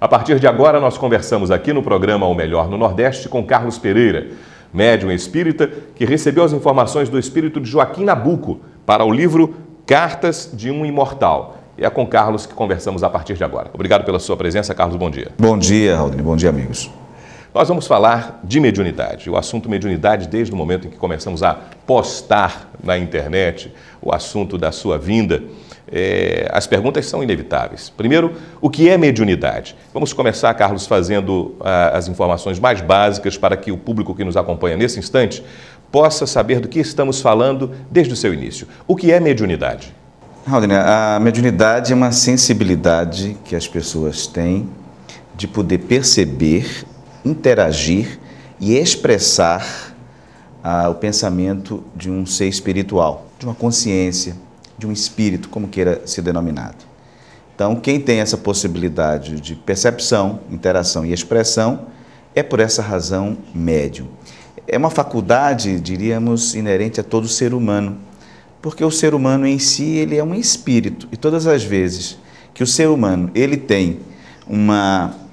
A partir de agora, nós conversamos aqui no programa O Melhor no Nordeste com Carlos Pereira, médium espírita que recebeu as informações do espírito de Joaquim Nabuco para o livro Cartas de um Imortal. E é com Carlos que conversamos a partir de agora. Obrigado pela sua presença, Carlos. Bom dia. Bom dia, Aldrin. Bom dia, amigos. Nós vamos falar de mediunidade. O assunto mediunidade, desde o momento em que começamos a postar na internet o assunto da sua vinda, as perguntas são inevitáveis. Primeiro, o que é mediunidade? Vamos começar, Carlos, fazendo as informações mais básicas para que o público que nos acompanha nesse instante possa saber do que estamos falando desde o seu início. O que é mediunidade? Aldrin, a mediunidade é uma sensibilidade que as pessoas têm de poder perceber, interagir e expressar o pensamento de um ser espiritual, de uma consciência, de um espírito, como queira ser denominado. Então, quem tem essa possibilidade de percepção, interação e expressão é, por essa razão, médium. É uma faculdade, diríamos, inerente a todo ser humano, porque o ser humano em si ele é um espírito, e todas as vezes que o ser humano ele tem um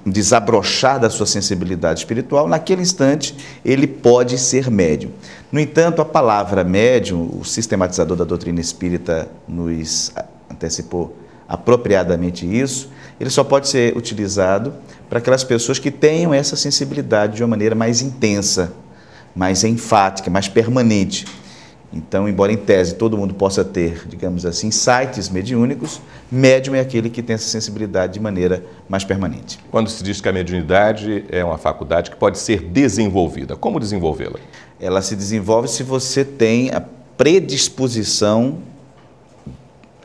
desabrochar da sua sensibilidade espiritual, naquele instante ele pode ser médium. No entanto, a palavra médium, o sistematizador da doutrina espírita nos antecipou apropriadamente isso, ele só pode ser utilizado para aquelas pessoas que tenham essa sensibilidade de uma maneira mais intensa, mais enfática, mais permanente. Então, embora em tese todo mundo possa ter, digamos assim, insights mediúnicos, médium é aquele que tem essa sensibilidade de maneira mais permanente. Quando se diz que a mediunidade é uma faculdade que pode ser desenvolvida, como desenvolvê-la? Ela se desenvolve se você tem a predisposição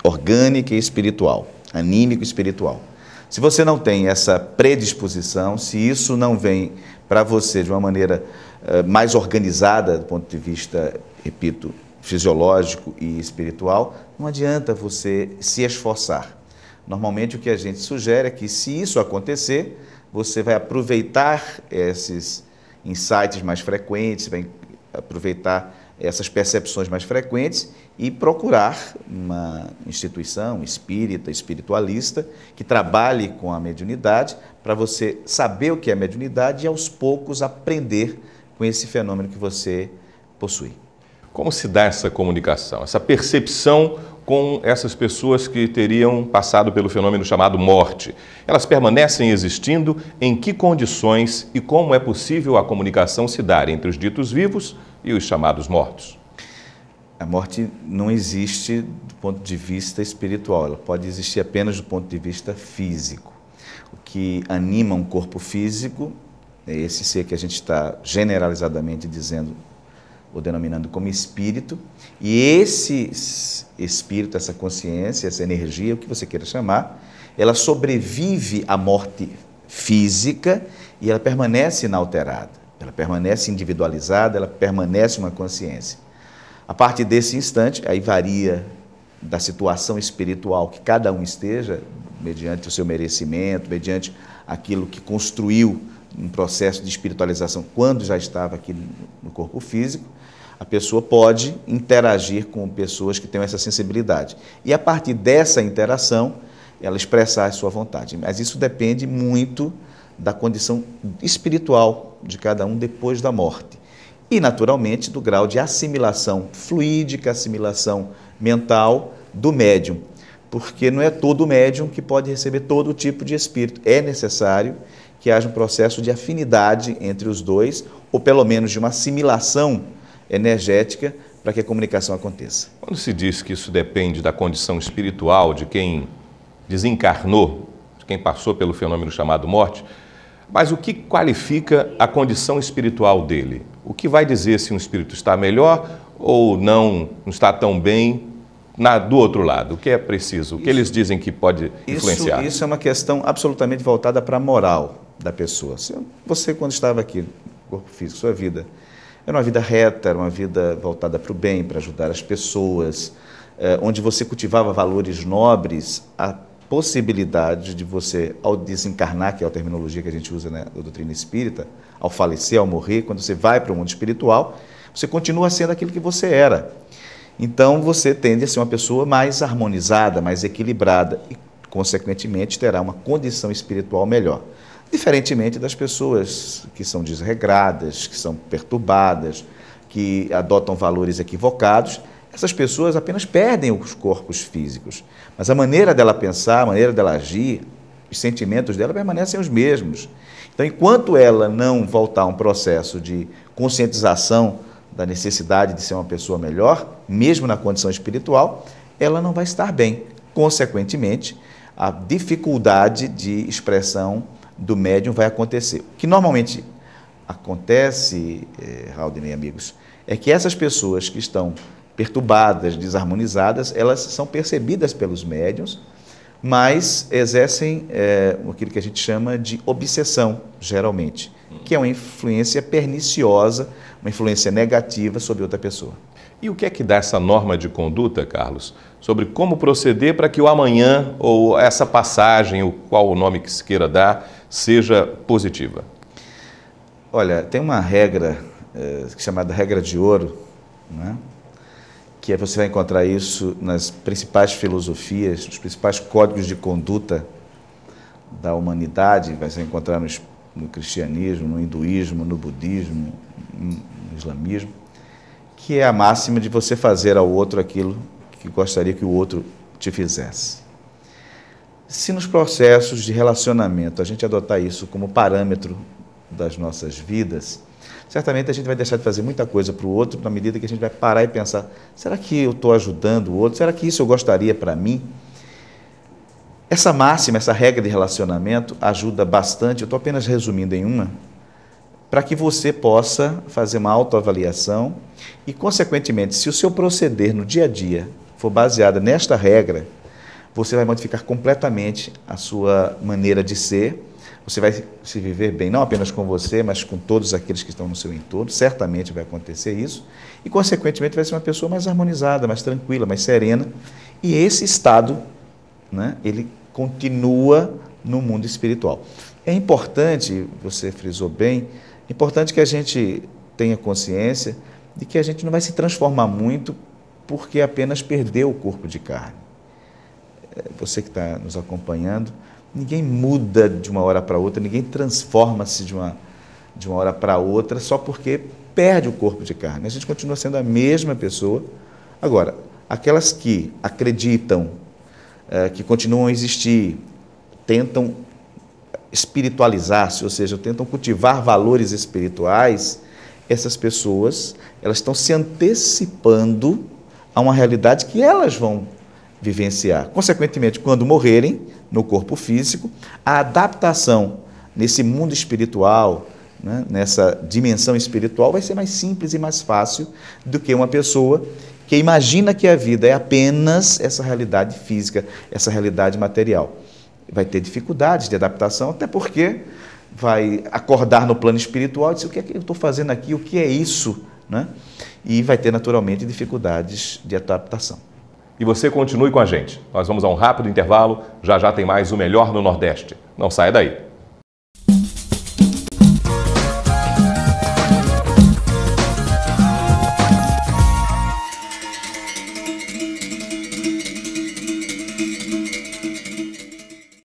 orgânica e espiritual, anímico e espiritual. Se você não tem essa predisposição, se isso não vem para você de uma maneira mais organizada do ponto de vista, repito, fisiológico e espiritual, não adianta você se esforçar. Normalmente o que a gente sugere é que, se isso acontecer, você vai aproveitar esses insights mais frequentes, vai aproveitar essas percepções mais frequentes e procurar uma instituição espírita, espiritualista, que trabalhe com a mediunidade para você saber o que é mediunidade e, aos poucos, aprender com esse fenômeno que você possui. Como se dá essa comunicação, essa percepção com essas pessoas que teriam passado pelo fenômeno chamado morte? Elas permanecem existindo? Em que condições e como é possível a comunicação se dar entre os ditos vivos e os chamados mortos? A morte não existe do ponto de vista espiritual, ela pode existir apenas do ponto de vista físico. O que anima um corpo físico é esse ser que a gente está generalizadamente dizendo ou denominando como espírito, e esse espírito, essa consciência, essa energia, o que você queira chamar, ela sobrevive à morte física e ela permanece inalterada, ela permanece individualizada, ela permanece uma consciência. A partir desse instante, aí varia da situação espiritual que cada um esteja, mediante o seu merecimento, mediante aquilo que construiu um processo de espiritualização quando já estava aqui no corpo físico, a pessoa pode interagir com pessoas que têm essa sensibilidade. E a partir dessa interação, ela expressar a sua vontade. Mas isso depende muito da condição espiritual de cada um depois da morte. E, naturalmente, do grau de assimilação fluídica, assimilação mental do médium. Porque não é todo médium que pode receber todo tipo de espírito. É necessário que haja um processo de afinidade entre os dois, ou pelo menos de uma assimilação energética para que a comunicação aconteça. Quando se diz que isso depende da condição espiritual de quem desencarnou, de quem passou pelo fenômeno chamado morte, mas o que qualifica a condição espiritual dele? O que vai dizer se um espírito está melhor ou não está tão bem do outro lado? O que é preciso? O que eles dizem que pode influenciar? Isso é uma questão absolutamente voltada para a moral da pessoa. Você, quando estava aqui no corpo físico, sua vida era uma vida reta, era uma vida voltada para o bem, para ajudar as pessoas, onde você cultivava valores nobres, a possibilidade de você, ao desencarnar, que é a terminologia que a gente usa na doutrina espírita, ao falecer, ao morrer, quando você vai para o mundo espiritual, você continua sendo aquilo que você era. Então, você tende a ser uma pessoa mais harmonizada, mais equilibrada. E consequentemente terá uma condição espiritual melhor. Diferentemente das pessoas que são desregradas, que são perturbadas, que adotam valores equivocados, essas pessoas apenas perdem os corpos físicos, mas a maneira dela pensar, a maneira dela agir, os sentimentos dela permanecem os mesmos. Então, enquanto ela não voltar a um processo de conscientização da necessidade de ser uma pessoa melhor, mesmo na condição espiritual, ela não vai estar bem. Consequentemente, a dificuldade de expressão do médium vai acontecer. O que normalmente acontece, Haldane e amigos, é que essas pessoas que estão perturbadas, desarmonizadas, elas são percebidas pelos médiuns, mas exercem aquilo que a gente chama de obsessão, geralmente, que é uma influência perniciosa, uma influência negativa sobre outra pessoa. E o que é que dá essa norma de conduta, Carlos, sobre como proceder para que o amanhã, ou essa passagem, ou qual o nome que se queira dar, seja positiva? Olha, tem uma regra chamada regra de ouro, né? Que você vai encontrar isso nas principais filosofias, nos principais códigos de conduta da humanidade, vai se encontrar no cristianismo, no hinduísmo, no budismo, no islamismo, que é a máxima de você fazer ao outro aquilo que gostaria que o outro te fizesse. Se nos processos de relacionamento a gente adotar isso como parâmetro das nossas vidas, certamente a gente vai deixar de fazer muita coisa para o outro na medida que a gente vai parar e pensar, será que eu estou ajudando o outro? Será que isso eu gostaria para mim? Essa máxima, essa regra de relacionamento ajuda bastante, eu estou apenas resumindo em uma, para que você possa fazer uma autoavaliação e, consequentemente, se o seu proceder no dia a dia for baseado nesta regra, você vai modificar completamente a sua maneira de ser, você vai se viver bem, não apenas com você, mas com todos aqueles que estão no seu entorno, certamente vai acontecer isso, e, consequentemente, vai ser uma pessoa mais harmonizada, mais tranquila, mais serena, e esse estado, né, ele continua no mundo espiritual. É importante, você frisou bem, é importante que a gente tenha consciência de que a gente não vai se transformar muito porque apenas perdeu o corpo de carne. Você que está nos acompanhando, ninguém muda de uma hora para outra, ninguém transforma-se de uma hora para outra só porque perde o corpo de carne. A gente continua sendo a mesma pessoa. Agora, aquelas que acreditam, que continuam a existir, tentam espiritualizar-se, ou seja, tentam cultivar valores espirituais, essas pessoas, elas estão se antecipando a uma realidade que elas vão vivenciar. Consequentemente, quando morrerem no corpo físico, a adaptação nesse mundo espiritual, né, nessa dimensão espiritual, vai ser mais simples e mais fácil do que uma pessoa que imagina que a vida é apenas essa realidade física, essa realidade material. Vai ter dificuldades de adaptação, até porque vai acordar no plano espiritual e dizer, o que é que eu estou fazendo aqui, o que é isso? Né? E vai ter naturalmente dificuldades de adaptação. E você continue com a gente. Nós vamos a um rápido intervalo, já já tem mais o Melhor no Nordeste. Não saia daí.